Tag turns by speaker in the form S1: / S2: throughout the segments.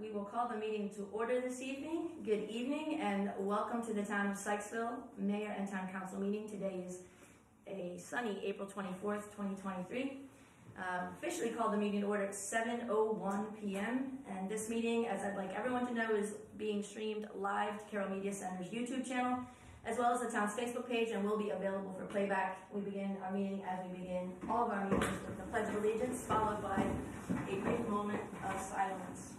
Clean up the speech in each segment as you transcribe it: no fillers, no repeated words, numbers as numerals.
S1: We will call the meeting to order this evening. Good evening and welcome to the Town of Sykesville Mayor and Town Council meeting. Today is a sunny April 24th, 2023. Officially called the meeting to order at 7:01 p.m. And this meeting, as I'd like everyone to know, is being streamed live to Carroll Media Center's YouTube channel, as well as the town's Facebook page, and will be available for playback. We begin our meeting as we begin all of our meetings with the Pledge of Allegiance, followed by a brief moment of silence.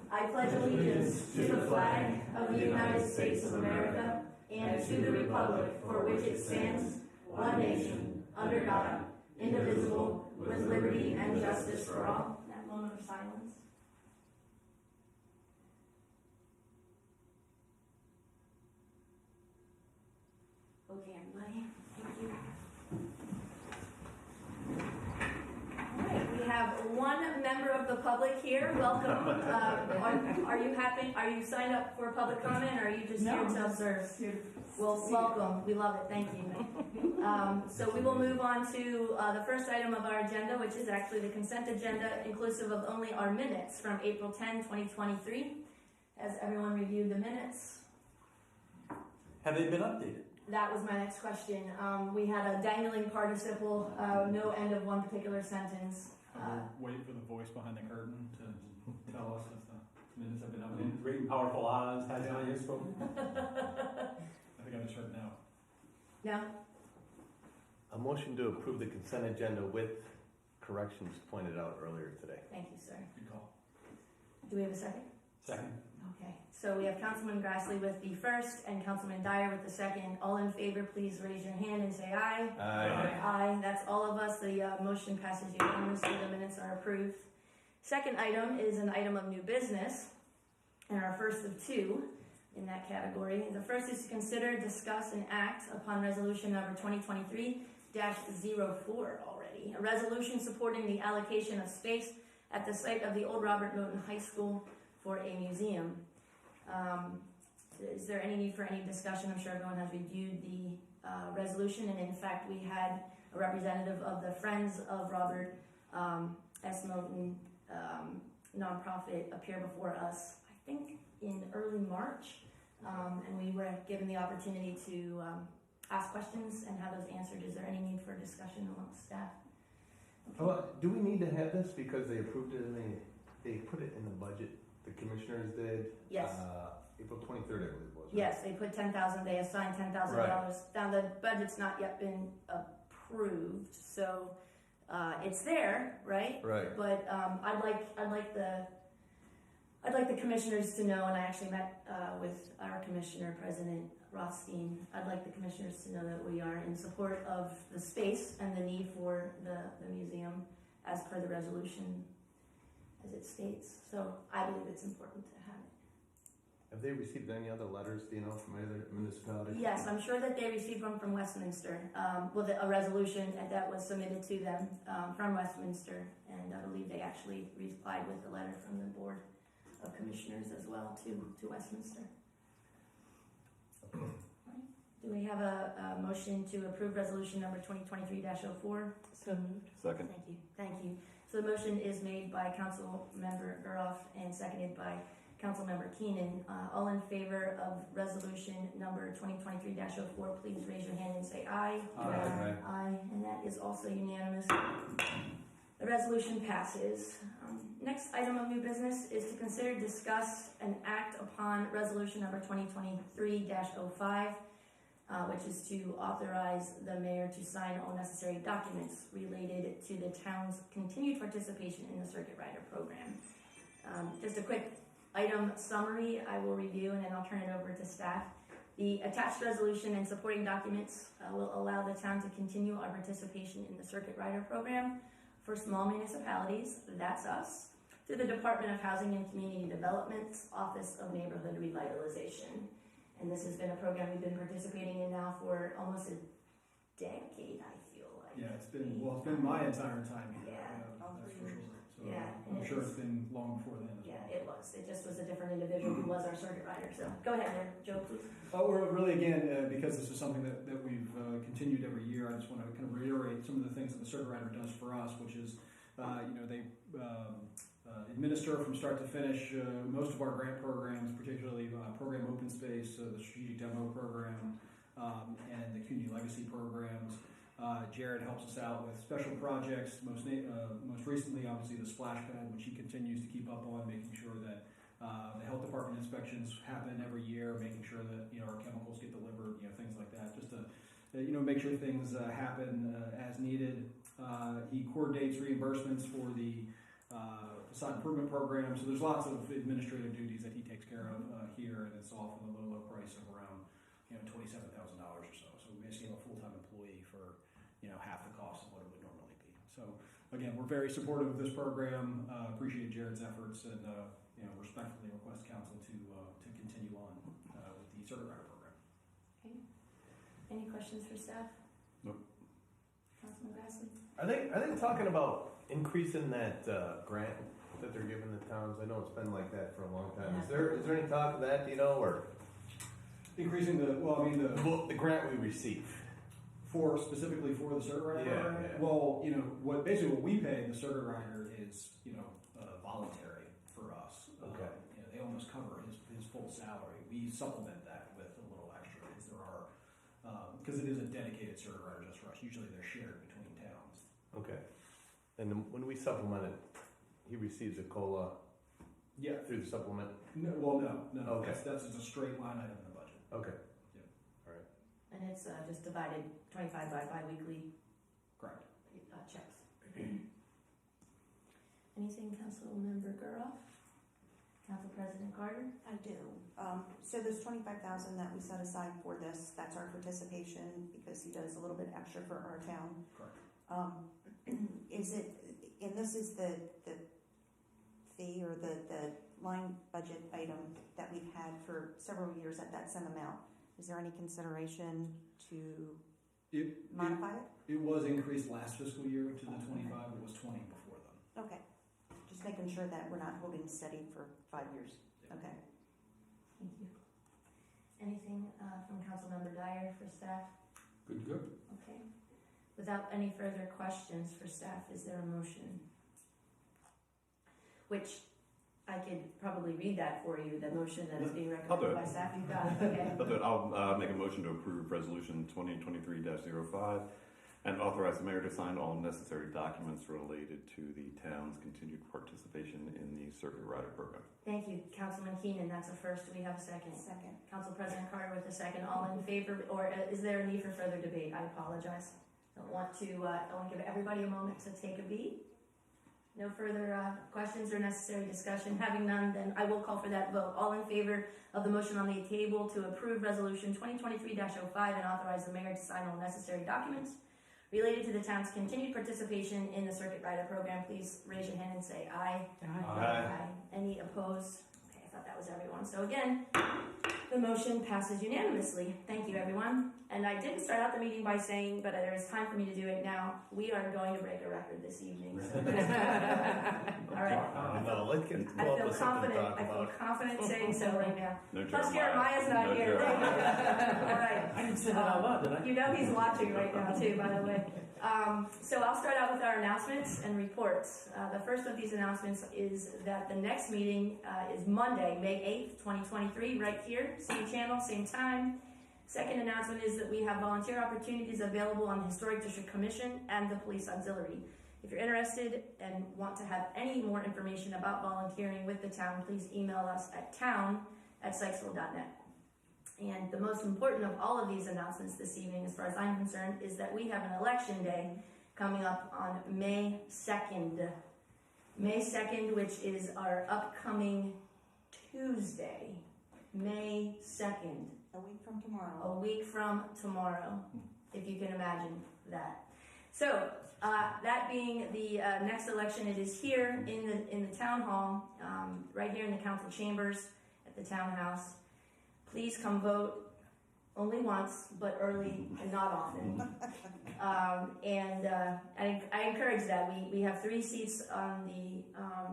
S1: I pledge allegiance to the flag of the United States of America and to the republic for which it stands, one nation, under God, indivisible, with liberty and justice for all. That moment of silence. Okay, everybody. Thank you. All right, we have one member of the public here. Welcome. Are you happy? Are you signed up for public comment, or are you just here to observe? Well, welcome. We love it. Thank you. So we will move on to the first item of our agenda, which is actually the consent agenda, inclusive of only our minutes from April 10, 2023. Has everyone reviewed the minutes?
S2: Have they been updated?
S1: That was my next question. We had a dangling participle, no end of one particular sentence.
S3: Wait for the voice behind the curtain to tell us if the minutes have been updated.
S2: Great powerful eyes, has not yet spoken.
S3: I think I just heard no.
S1: No?
S4: A motion to approve the consent agenda with corrections pointed out earlier today.
S1: Thank you, sir.
S3: Good call.
S1: Do we have a second?
S2: Second.
S1: Okay, so we have Councilman Grassley with the first and Councilman Dyer with the second. All in favor, please raise your hand and say aye.
S4: Aye.
S1: Aye. That's all of us. The motion passes unanimously. The minutes are approved. Second item is an item of new business, and our first of two in that category. The first is to consider, discuss, and act upon resolution number 2023-04 already. A resolution supporting the allocation of space at the site of the old Robert Moton High School for a museum. Is there any need for any discussion? I'm sure everyone has reviewed the resolution, and in fact we had a representative of the Friends of Robert S. Moton nonprofit appear before us, I think in early March, and we were given the opportunity to ask questions and have those answered. Is there any need for discussion amongst staff?
S4: Okay. Well, do we need to have this because they approved it and they put it in the budget? The commissioners did.
S1: Yes.
S4: April 23rd, I believe it was. Right?
S1: Yes, they put $10,000. They assigned $10,000.
S4: Right.
S1: Now the budget's not yet been approved, so it's there, right?
S4: Right.
S1: But I'd like the commissioners to know, and I actually met with our commissioner, President Rothstein. I'd like the commissioners to know that we are in support of the space and the need for the museum as per the resolution as it states. So I believe it's important to have it.
S4: Have they received any other letters, do you know, from other municipalities?
S1: Yes, I'm sure that they received one from Westminster, a resolution that was submitted to them from Westminster, and I believe they actually replied with a letter from the Board of Commissioners as well to Westminster. Right. Do we have a motion to approve resolution number 2023-04?
S5: So moved.
S2: Second.
S1: Thank you. So the motion is made by Council Member Guroff and seconded by Council Member Keenan. All in favor of resolution number 2023-04, please raise your hand and say aye.
S4: Aye.
S1: Aye, and that is also unanimous. The resolution passes. Next item of new business is to consider, discuss, and act upon resolution number 2023-05, which is to authorize the mayor to sign all necessary documents related to the town's continued participation in the Circuit Rider program. Just a quick item summary I will review, and then I'll turn it over to staff. The attached resolution and supporting documents will allow the town to continue our participation in the Circuit Rider program for small municipalities, that's us, to the Department of Housing and Community Development's Office of Neighborhood Revitalization. And this has been a program we've been participating in now for almost a decade, I feel like.
S3: Yeah, it's been my entire time here.
S1: Yeah.
S3: That's for sure. So
S1: Yeah,
S3: I'm sure it's been long before then as
S1: Yeah,
S3: well.
S1: it was. It just was a different individual who was our circuit rider. So go ahead there, Joe, please.
S3: We're really, again, because this is something that we've continued every year, I just want to kind of reiterate some of the things that the circuit rider does for us, which is, they administer from start to finish most of our grant programs, particularly program Open Space, the Strategic Demo Program, and the Community Legacy programs. Jared helps us out with special projects, most recently, obviously, the splash pad, which he continues to keep up on, making sure that the health department inspections happen every year, making sure that, our chemicals get delivered, things like that, just to, make sure things happen as needed. He coordinates reimbursements for the facade improvement program, so there's lots of administrative duties that he takes care of here, and it's all for the low price of around, $27,000 or so. So we basically have a full-time employee for, half the cost of what it would normally be. So again, we're very supportive of this program. Appreciate Jared's efforts, and respectfully request council to continue on with the circuit rider program.
S1: Okay. Any questions for staff?
S2: Nope.
S1: Councilman Grassley?
S4: Are they talking about increasing that grant that they're giving the towns? I know it's been like that for a long time. Is there any talk of that, or
S3: Increasing the
S4: grant we receive?
S3: Specifically for the circuit rider program?
S4: Yeah.
S3: Well, what we pay the circuit rider is, voluntary for us.
S4: Okay.
S3: They almost cover his full salary. We supplement that with a little extra because there are, because it is a dedicated circuit rider just for us. Usually they're shared between towns.
S4: Okay. And then when we supplement it, he receives a COLA
S3: Yeah.
S4: through the supplement?
S3: No.
S4: Okay.
S3: That's just a straight line item in the budget.
S4: Okay.
S1: And it's just divided 25 by bi-weekly
S3: Correct.
S1: checks. Anything, Councilmember Guroff? Council President Carter?
S5: I do. So there's 25,000 that we set aside for this. That's our participation because he does a little bit extra for our town.
S3: Correct.
S5: Is it, and this is the fee or the line budget item that we've had for several years at that same amount. Is there any consideration to modify it?
S3: It was increased last fiscal year to the 25. It was 20 before then.
S5: Okay. Just making sure that we're not holding steady for 5 years.
S3: Yeah.
S5: Okay.
S1: Thank you. Anything from Councilmember Dyer for staff?
S2: Good.
S1: Okay. Without any further questions for staff, is there a motion? Which I could probably read that for you, the motion that is being recommended by staff. You've got it, okay.
S6: I'll make a motion to approve resolution 2023-05 and authorize the mayor to sign all necessary documents related to the town's continued participation in the circuit rider program.
S1: Thank you, Councilman Keenan. That's a first. Do we have a second?
S5: Second.
S1: Council President Carter with a second. All in favor, or is there a need for further debate? I apologize. I want to give everybody a moment to take a beat. No further questions or necessary discussion. Having none, then I will call for that vote. All in favor of the motion on the table to approve resolution 2023-05 and authorize the mayor to sign all necessary documents related to the town's continued participation in the circuit rider program, please raise your hand and say aye.
S2: Aye.
S1: Any opposed? Okay, I thought that was everyone. So again, the motion passes unanimously. Thank you, everyone. And I didn't start out the meeting by saying, but there is time for me to do it now. We are going to break a record this evening. So all right.
S4: No, let's get
S1: I feel confident saying so right now.
S6: No
S1: Plus
S6: Jeremiah.
S1: Jeremiah's not
S6: No
S1: here.
S6: Jeremiah.
S1: All right.
S2: I didn't say that out loud, did I?
S1: You know he's watching right now too, by the way. So I'll start out with our announcements and reports. The first of these announcements is that the next meeting is Monday, May 8th, 2023, right here, same channel, same time. Second announcement is that we have volunteer opportunities available on the Historic District Commission and the Police Auxiliary. If you're interested and want to have any more information about volunteering with the town, please email us at town@sykesville.net. And the most important of all of these announcements this evening, as far as I'm concerned, is that we have an election day coming up on May 2nd. May 2nd, which is our upcoming Tuesday. May 2nd.
S5: A week from tomorrow.
S1: A week from tomorrow, if you can imagine that. So, that being the next election, it is here in the town hall, right here in the council chambers at the townhouse. Please come vote only once, but early and not often. I encourage that. We have 3 seats on the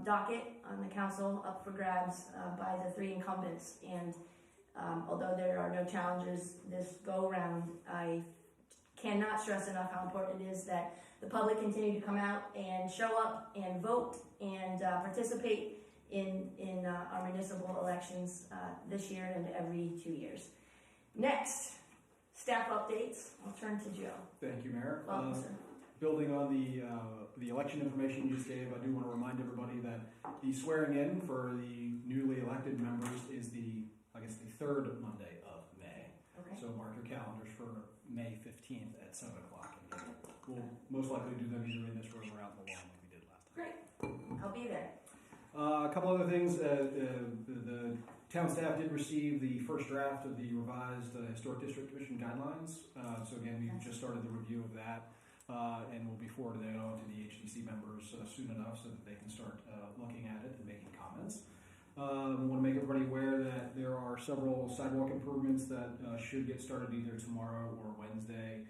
S1: docket on the council up for grabs by the 3 incumbents. And although there are no challenges this go around, I cannot stress enough how important it is that the public continue to come out and show up and vote and participate in our municipal elections this year and every 2 years. Next, staff updates. I'll turn to Joe.
S3: Thank you, Mayor.
S1: Welcome, sir.
S3: Building on the election information you just gave, I do want to remind everybody that the swearing in for the newly elected members is the third Monday of May.
S1: Okay.
S3: So mark your calendars for May 15th at 7 o'clock. We'll most likely do them either in this room or out in the lawn like we did last time.
S1: Great. I'll be there.
S3: A couple other things. The town staff did receive the first draft of the revised Historic District Commission guidelines. So again, we've just started the review of that. And we'll be forwarding that on to the HDC members soon enough so that they can start looking at it and making comments. I want to make everybody aware that there are several sidewalk improvements that should get started either tomorrow or Wednesday.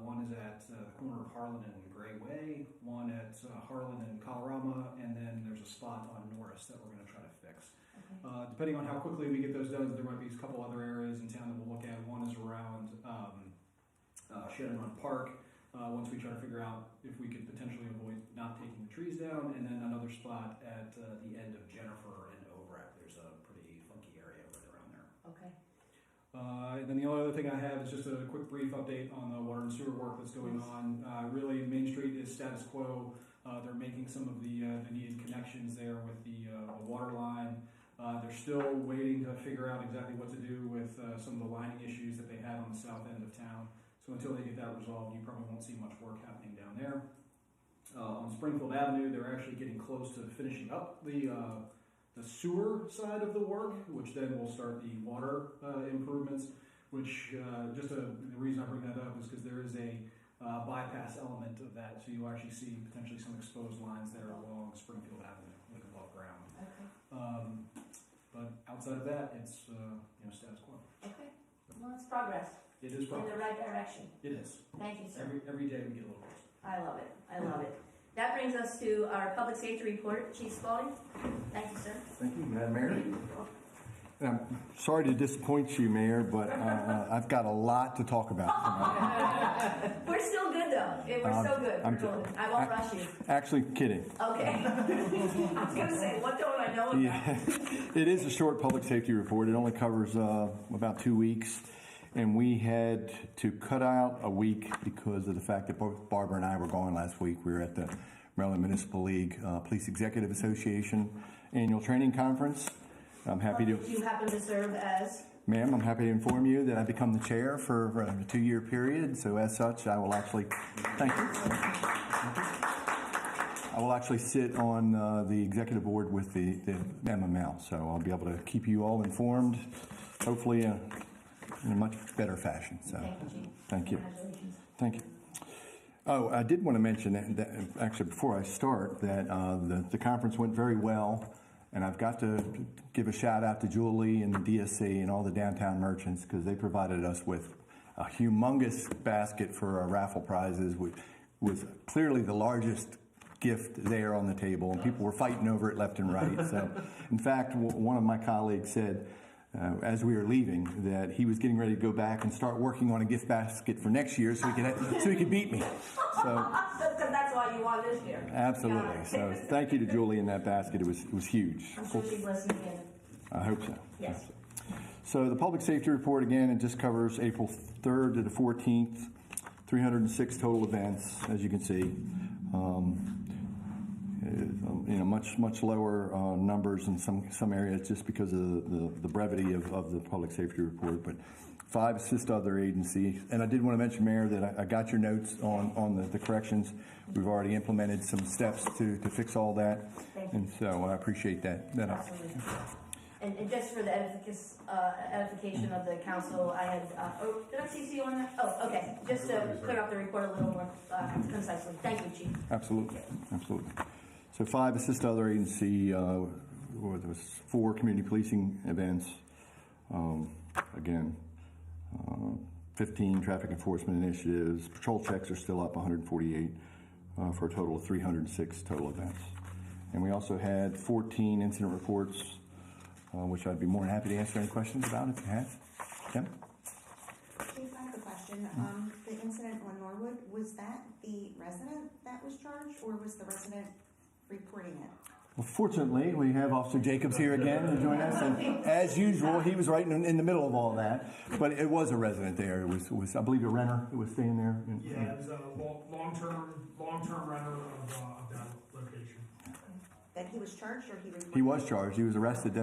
S3: One is at the corner of Harlan and Gray Way, one at Harlan and Colorama, and then there's a spot on Norris that we're going to try to fix.
S1: Okay.
S3: Depending on how quickly we get those done, there might be a couple other areas in town that we'll look at. One is around Shannon Run Park. Once we try to figure out if we could potentially avoid not taking the trees down, and then another spot at the end of Jennifer and Overack. There's a pretty funky area right around there.
S1: Okay.
S3: And then the only other thing I have is just a quick brief update on the water and sewer work that's going on. Really, Main Street is status quo. They're making some of the needed connections there with the water line. They're still waiting to figure out exactly what to do with some of the lining issues that they had on the south end of town. So until they get that resolved, you probably won't see much work happening down there. On Springfield Avenue, they're actually getting close to finishing up the sewer side of the work, which then will start the water improvements, which the reason I bring that up is because there is a bypass element of that, so you'll actually see potentially some exposed lines there along Springfield Avenue, like above ground.
S1: Okay.
S3: But outside of that, it's status quo.
S1: Okay. Well, it's progress.
S3: It is
S1: In
S3: progress.
S1: the right direction.
S3: It is.
S1: Thank you, sir.
S3: Every day we get a little closer.
S1: I love it. I love it. That brings us to our public safety report. Chief Spalding. Thank you, sir.
S7: Thank you, Madam Mayor. And I'm sorry to disappoint you, Mayor, but I've got a lot to talk about tonight.
S1: We're still good, though. We're so good. We're golden. I won't rush you.
S7: Actually, kidding.
S1: Okay. I was going to say, what don't I know about?
S7: Yeah, it is a short public safety report. It only covers about 2 weeks. And we had to cut out a week because of the fact that both Barbara and I were gone last week. We were at the Maryland Municipal League Police Executive Association annual training conference. I'm happy to...
S1: You happen to serve as?
S7: Ma'am, I'm happy to inform you that I become the chair for a 2-year period. So as such, I will actually... Thank you. I will actually sit on the executive board with the MML. So I'll be able to keep you all informed, hopefully in a much better fashion. So,
S1: Thank you, Chief.
S7: thank you.
S1: Congratulations.
S7: Thank you. Oh, I did want to mention that actually before I start that the conference went very well, and I've got to give a shout out to Julie and the DSC and all the downtown merchants because they provided us with a humongous basket for our raffle prizes, which was clearly the largest gift there on the table, and people were fighting over it left and right. So, in fact, one of my colleagues said, as we were leaving, that he was getting ready to go back and start working on a gift basket for next year, so he could beat me. So
S1: that's why you won this year.
S7: absolutely. So thank you to Julie in that basket. It was huge.
S1: I'm sure she's listening in.
S7: I hope so.
S1: Yes.
S7: So the public safety report again, it just covers April 3rd to the 14th, 306 total events, as you can see. Much lower numbers in some areas just because of the brevity of the public safety report, but 5 assist other agencies. And I did want to mention, Mayor, that I got your notes on the corrections. We've already implemented some steps to fix all that.
S1: Thank you.
S7: And so I appreciate that.
S1: Absolutely. And just for the edification of the council, I had, did I CC you on that? Oh, okay. Just to clear up the report a little more concisely. Thank you, Chief.
S7: Absolutely. So 5 assist other agency, there was 4 community policing events. 15 traffic enforcement initiatives. Patrol checks are still up 148 for a total of 306 total events. And we also had 14 incident reports, which I'd be more than happy to answer any questions about if you have. Kim?
S5: Chief, I have a question. question. The incident on Norwood, was that the resident that was charged, or was the resident reporting it?
S7: Well, fortunately, we have Officer Jacobs here again to join us, and as usual, he was right in the middle of all that. But it was a resident there. It was I believe, a renter who was staying there.
S8: Yeah, it was a long-term renter of that location.
S5: That he was charged, or he reported?
S7: He was charged. He was arrested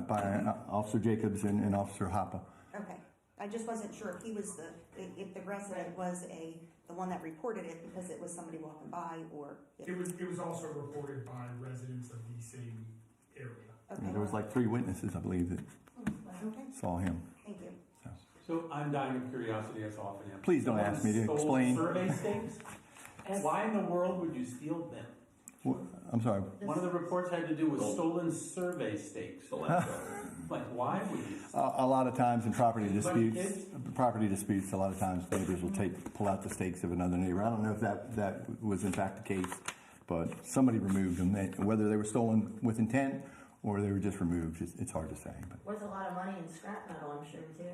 S7: by Officer Jacobs and Officer Hoppe.
S5: Okay. I just wasn't sure if he was if the resident was the one that reported it because it was somebody walking by, or if...
S8: It was also reported by residents of the same area.
S5: Okay.
S7: There was like 3 witnesses, I believe, that
S5: Okay,
S7: saw him.
S5: thank you.
S2: So I'm dying of curiosity, as often am.
S7: Please don't ask me to
S2: Someone
S7: explain.
S2: stole survey stakes? Why in the world would you steal them?
S7: I'm sorry.
S2: One of the reports had to do with stolen survey stakes. Like, why would you?
S7: A lot of times in property
S2: Anybody
S7: disputes, a lot of times neighbors will pull out the stakes of another neighbor. I don't know if that was in fact the case, but somebody removed them. Whether they were stolen with intent or they were just removed, it's hard to say. But.
S1: Worth a lot of money in scrap metal, I'm sure, too.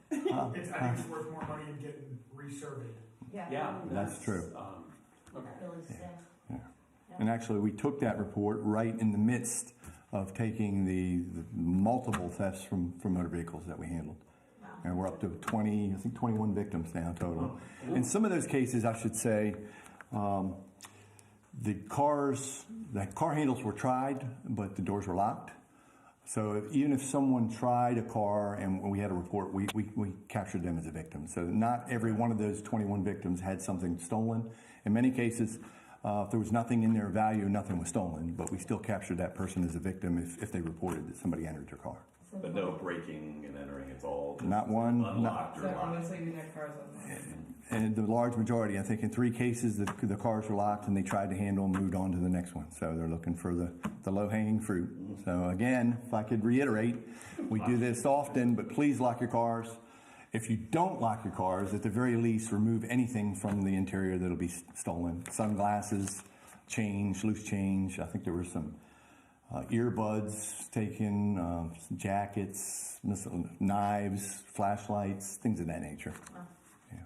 S8: I think it's worth more money in getting resurveyed.
S2: Yeah,
S7: That's true.
S2: Okay.
S1: That really stinks.
S7: Yeah. And actually, we took that report right in the midst of taking the multiple thefts from motor vehicles that we handled.
S1: Wow.
S7: And we're up to 21 victims now total. In some of those cases, I should say, the car handles were tried, but the doors were locked. So even if someone tried a car and we had a report, we captured them as a victim. So not every one of those 21 victims had something stolen. In many cases, if there was nothing in their value, nothing was stolen, but we still captured that person as a victim if they reported that somebody entered their car.
S6: But no breaking and entering, it's all just
S7: Not one.
S6: unlocked or locked.
S7: And the large majority, I think in 3 cases, the cars were locked and they tried to handle and moved on to the next one. So they're looking for the low-hanging fruit. So again, if I could reiterate, we do this often, but please lock your cars. If you don't lock your cars, at the very least, remove anything from the interior that'll be stolen. Sunglasses, change, loose change. I think there were some earbuds taken, some jackets, knives, flashlights, things of that nature.
S1: Wow.
S7: Yeah.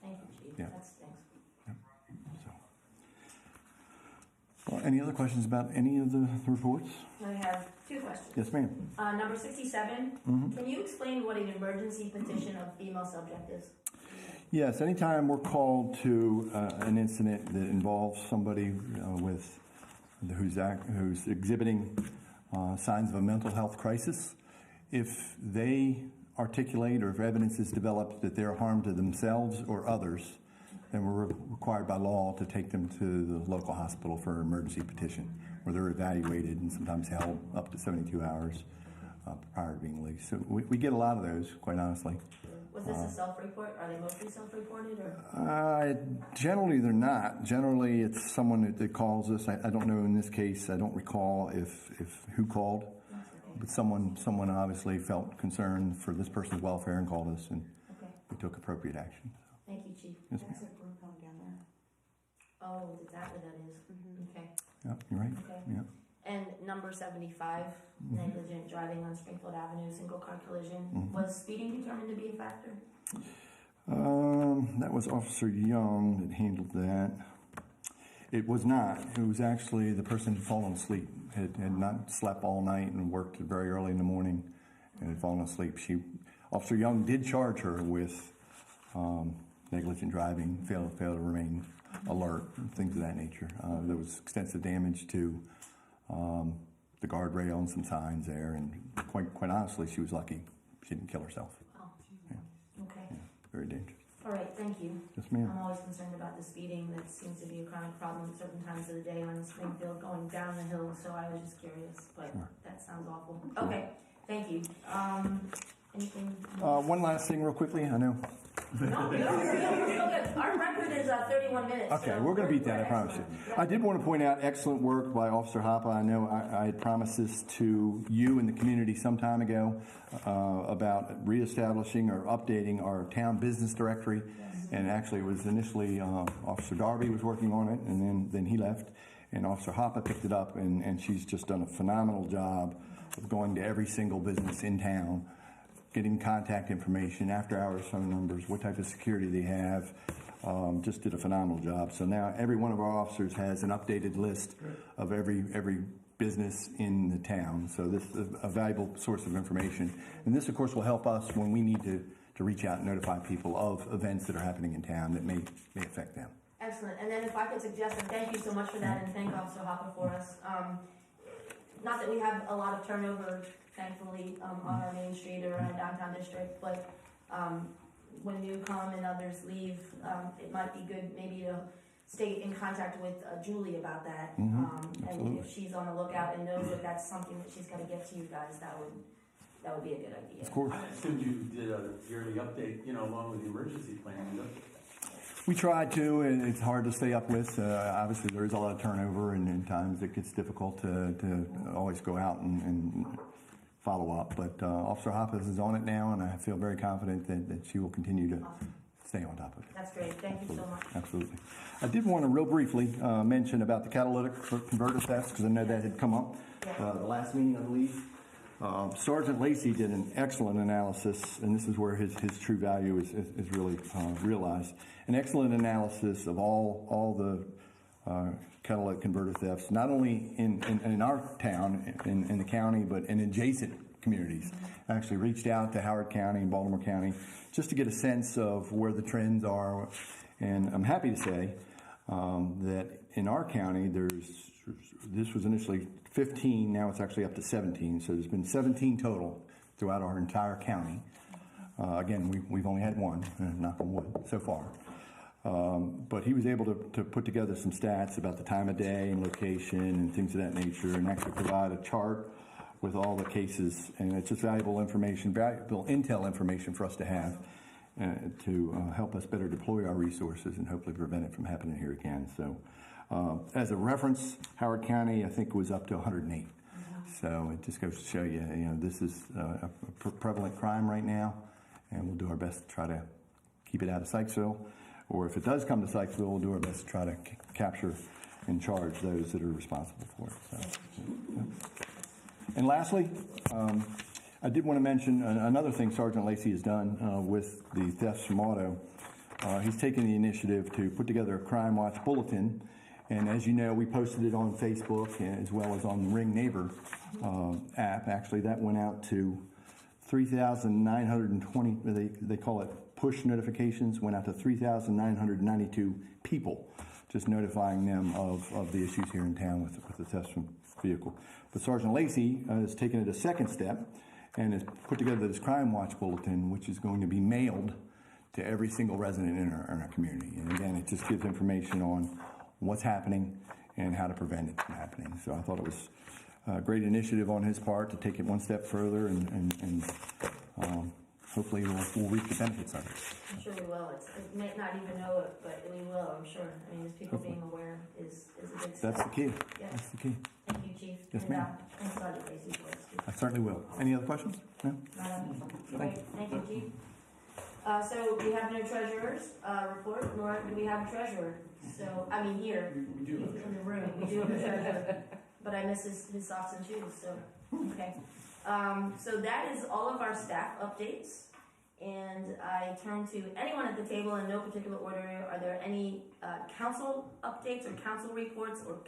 S1: Thank you, Chief.
S7: Yeah.
S1: That stinks.
S7: So. Well, any other questions about any of the reports?
S1: I have 2 questions.
S7: Yes, ma'am.
S1: Number 67, Can you explain what an emergency petition of female subject is?
S7: Yes, anytime we're called to an incident that involves somebody who's exhibiting signs of a mental health crisis, if they articulate or if evidence is developed that they're harm to themselves or others, then we're required by law to take them to the local hospital for an emergency petition, where they're evaluated and sometimes held up to 72 hours prior to being released. So we get a lot of those, quite honestly.
S1: Was this a self-report? Are they mostly self-reported? Or?
S7: Generally, they're not. Generally, it's someone that calls us. I don't know in this case. I don't recall if who called, but someone obviously felt concern for this person's welfare and called us, and we took appropriate action.
S1: Thank you, Chief.
S7: Yes,
S5: That's a group home down there.
S1: Oh, is that what that is? Okay.
S7: Yep, you're right.
S1: Okay.
S7: Yeah.
S1: And number 75, negligent driving on Springfield Avenue, single car collision. Was speeding determined to be a factor?
S7: That was Officer Young that handled that. It was not. It was actually the person had fallen asleep, had not slept all night and worked very early in the morning and had fallen asleep. Officer Young did charge her with negligent driving, fail to remain alert, and things of that nature. There was extensive damage to the guardrail and some signs there, and quite honestly, she was lucky she didn't kill herself.
S1: Oh,
S7: Yeah.
S1: okay.
S7: Yeah, very dangerous.
S1: All right, thank you.
S7: Yes, ma'am.
S1: I'm always concerned about the speeding. That seems to be a chronic problem at certain times of the day on Springfield going down the hill, so I was just curious, but
S7: Sure.
S1: that sounds awful. Okay, thank you. Anything?
S7: One last thing real quickly, I know.
S1: No, you're still good. Our record is 31 minutes.
S7: Okay,
S1: so
S7: we're going to beat that, I promise you.
S1: Yeah.
S7: I did want to point out excellent work by Officer Hoppe. I know I had promised this to you and the community some time ago about reestablishing or updating our town business directory. Yes. And actually, it was initially Officer Darby was working on it, and then he left. And Officer Hoppe picked it up, and she's just done a phenomenal job of going to every single business in town, getting contact information, after-hours phone numbers, what type of security they have. Just did a phenomenal job. So now every one of our officers has an updated list of every business in the town. So this is a valuable source of information. And this, of course, will help us when we need to reach out and notify people of events that are happening in town that may affect them.
S1: Excellent. And then if I could suggest, and thank you so much for that, and thank Officer Hopper for us. Not that we have a lot of turnover, thankfully, on our main street or in our downtown district, but when you come and others leave, it might be good maybe to stay in contact with Julie about that. And if she's on the lookout and knows that that's something that she's going to get to you guys, that would be a good idea.
S7: Of course.
S2: I assumed you did a yearly update, along with the emergency plan.
S7: We tried to, and it's hard to stay up with. Obviously, there is a lot of turnover, and in times it gets difficult to always go out and follow up. But Officer Hoppus is on it now, and I feel very confident that she will continue to stay on top of it.
S1: That's great. Thank you so much.
S7: Absolutely. I did want to real briefly mention about the catalytic converter thefts, because I know that had come up the last meeting, I believe. Sergeant Lacey did an excellent analysis, and this is where his true value is really realized. An excellent analysis of all the catalytic converter thefts, not only in our town, in the county, but in adjacent communities. I actually reached out to Howard County and Baltimore County just to get a sense of where the trends are. And I'm happy to say that in our county, this was initially 15, now it's actually up to 17. So there's been 17 total throughout our entire county. Again, we've only had one, knock on wood, so far. But he was able to put together some stats about the time of day and location and things of that nature, and actually provide a chart with all the cases. And it's just valuable information, valuable intel information for us to have to help us better deploy our resources and hopefully prevent it from happening here again. So as a reference, Howard County, I think, was up to 108. So it just goes to show you, this is a prevalent crime right now, and we'll do our best to try to keep it out of Sykesville. Or if it does come to Sykesville, we'll do our best to try to capture and charge those that are responsible for it. So, yeah. And lastly, I did want to mention another thing Sergeant Lacey has done with the thefts from auto. He's taken the initiative to put together a Crime Watch bulletin. And as you know, we posted it on Facebook as well as on the Ring Neighbor app. Actually, that went out to 3,920, they call it push notifications, went out to 3,992 people, just notifying them of the issues here in town with the thefts from vehicle. But Sergeant Lacey has taken it a second step and has put together this Crime Watch bulletin, which is going to be mailed to every single resident in our community. And again, it just gives information on what's happening and how to prevent it from happening. So I thought it was a great initiative on his part to take it one step further, and hopefully we'll reap the benefits of it.
S1: I'm sure we will. We may not even know it, but we will, I'm sure. I mean, just people being aware is a good step.
S7: That's the key.
S1: Yeah.
S7: That's the key.
S1: Thank you, Chief.
S7: Yes,
S1: And,
S7: ma'am.
S1: Thanks, Sergeant Lacey, for us, too.
S7: I certainly will. Any other questions? No?
S1: Great. Thank you, Chief. So we have no treasurer's report, nor do we have a treasurer. So, I mean, here,
S3: We do have a
S1: in the room, we do have a treasurer, but I miss his socks and shoes, so, okay. So that is all of our staff updates. And I turn to anyone at the table in no particular order. Are there any council updates or council reports or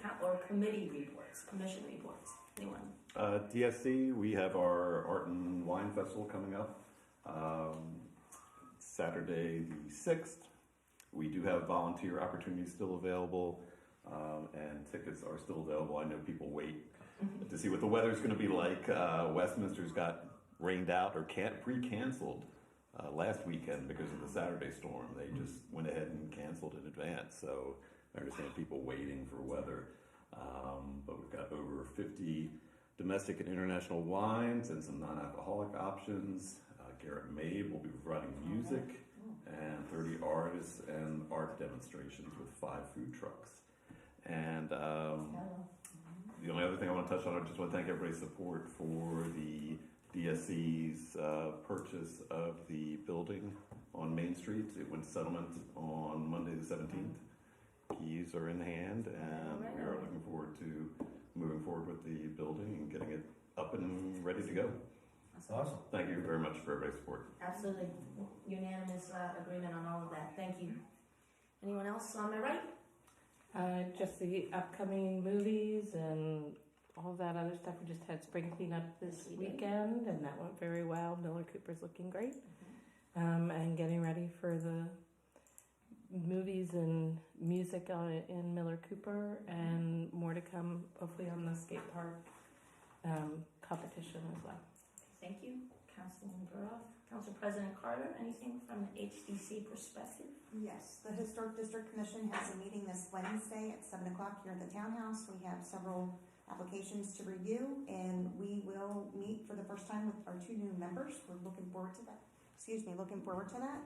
S1: committee reports, commission reports? Anyone?
S6: DSC, we have our Art and Wine Festival coming up Saturday the 6th. We do have volunteer opportunities still available, and tickets are still available. I know people wait to see what the weather's going to be like. Westminster's got rained out or pre-canceled last weekend because of the Saturday storm. They just went ahead and canceled in advance, so I understand people waiting for weather. But we've got over 50 domestic and international wines and some non-alcoholic options. Garrett Mabe will be providing music, and 30 artists and art demonstrations with 5 food trucks. And the only other thing I want to touch on, I just want to thank everybody's support for the DSC's purchase of the building on Main Street. It went to settlement on Monday the 17th. Keys are in hand, and we are looking forward to moving forward with the building and getting it up and ready to go.
S4: Awesome.
S6: Thank you very much for everybody's support.
S1: Absolutely. Unanimous agreement on all of that. Thank you. Anyone else on my right?
S9: Just the upcoming movies and all that other stuff. We just had spring cleanup this weekend, and that went very well. Miller Cooper's looking great. And getting ready for the movies and music in Miller Cooper, and more to come, hopefully, on the skate park competition as well.
S1: Thank you, Councilman Burroff. Council President Carter, anything from the HDC perspective?
S5: Yes, the Historic District Commission has a meeting this Wednesday at 7 o'clock here in the townhouse. We have several applications to review, and we will meet for the first time with our 2 new members. We're looking forward to that. Looking forward to that.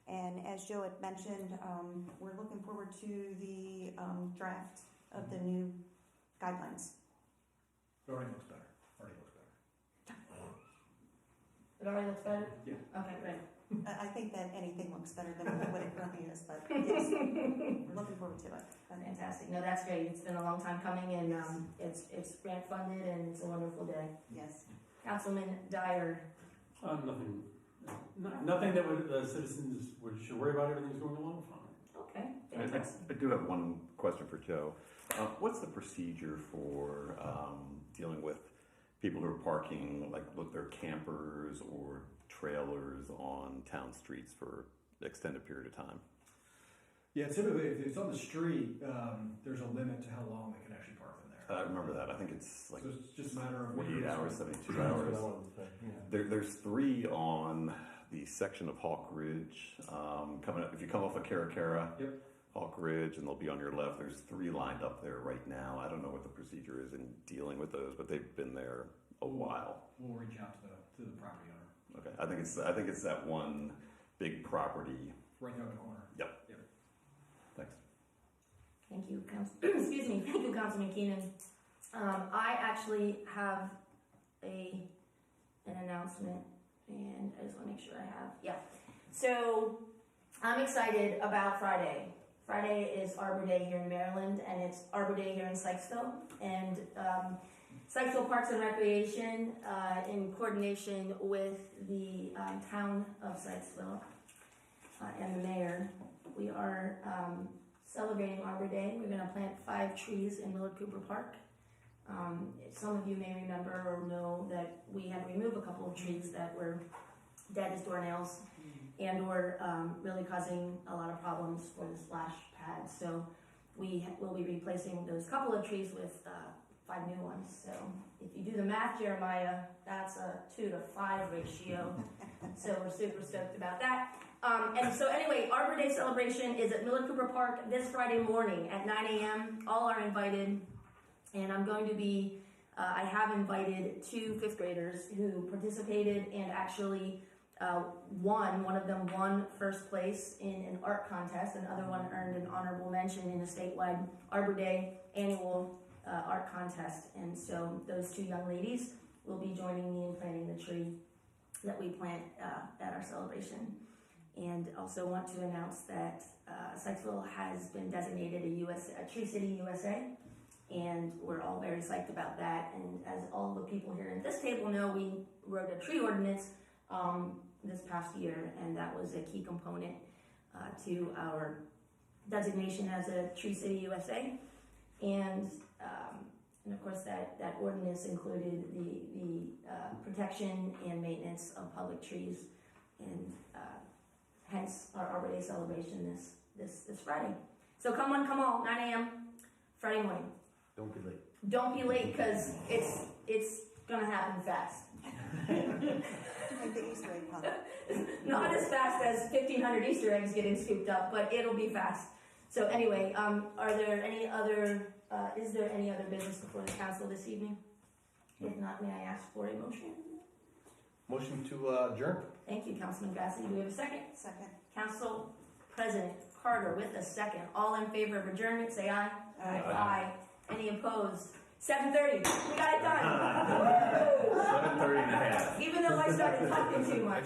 S5: And as Joe had mentioned, we're looking forward to the draft of the new guidelines.
S3: It already looks better.
S1: It already looks better?
S3: Yeah.
S1: Okay, great.
S5: I think that anything looks better than what it currently is, but yes, we're looking forward to it.
S1: Fantastic. No, that's great. It's been a long time coming, and it's grant funded, and it's a wonderful day.
S5: Yes.
S1: Councilman Dyer.
S2: Nothing that the citizens should worry about. Everything's going along fine.
S1: Okay, fantastic.
S6: I do have one question for Joe. What's the procedure for dealing with people who are parking, like with their campers or trailers on town streets for an extended period of time?
S3: Yeah, typically if it's on the street, there's a limit to how long they can actually park in there.
S6: I remember that. I think it's like
S3: So it's just a matter of
S6: 48 hours, 72 hours. There's 3 on the section of Hawk Ridge coming up. If you come off of Carroll,
S3: Yep.
S6: Hawk Ridge, and they'll be on your left. There's 3 lined up there right now. I don't know what the procedure is in dealing with those, but they've been there a while.
S3: We'll reach out to the property owner.
S6: Okay, I think it's that one big property.
S3: Right there in the corner.
S6: Thanks.
S1: Thank you, excuse me. Thank you, Councilman Keenan. I actually have an announcement, and I just want to make sure I have. Yeah. So I'm excited about Friday. Friday is Arbor Day here in Maryland, and it's Arbor Day here in Sykesville. And Sykesville Parks and Recreation, in coordination with the town of Sykesville and the mayor, we are celebrating Arbor Day. We're going to plant 5 trees in Miller Cooper Park. Some of you may remember or know that we had to remove a couple of trees that were dead as doornails and were really causing a lot of problems for the splash pad. So we will be replacing those couple of trees with 5 new ones. So if you do the math, Jeremiah, that's a 2 to 5 ratio. So we're super stoked about that. And so anyway, Arbor Day celebration is at Miller Cooper Park this Friday morning at 9 a.m. All are invited. And I'm going to be, I have invited 2 5th graders who participated and actually one of them won first place in an art contest. Another one earned an honorable mention in a statewide Arbor Day annual art contest. And so those 2 young ladies will be joining me in planting the tree that we plant at our celebration. And also want to announce that Sykesville has been designated a Tree City USA, and we're all very psyched about that. And as all the people here at this table know, we wrote a tree ordinance this past year, and that was a key component to our designation as a Tree City USA. And of course, that ordinance included the protection and maintenance of public trees, and hence our Arbor Day celebration this Friday. So come on, come all, 9 a.m. Friday morning.
S4: Don't be late.
S1: Don't be late, because it's gonna happen fast.
S5: Like the Easter egg hunt.
S1: Not as fast as 1,500 Easter eggs getting scooped up, but it'll be fast. So anyway, is there any other business before the council this evening? If not, may I ask for a motion?
S4: Motion to adjourn.
S1: Thank you, Councilman Grassi. Do we have a second?
S5: Second.
S1: Council President Carter with a second. All in favor of adjournment, say aye.
S5: Aye.
S1: Aye. Any opposed? 7:30. We got it done.
S6: 7:30 and a half.
S1: Even though I started talking too much.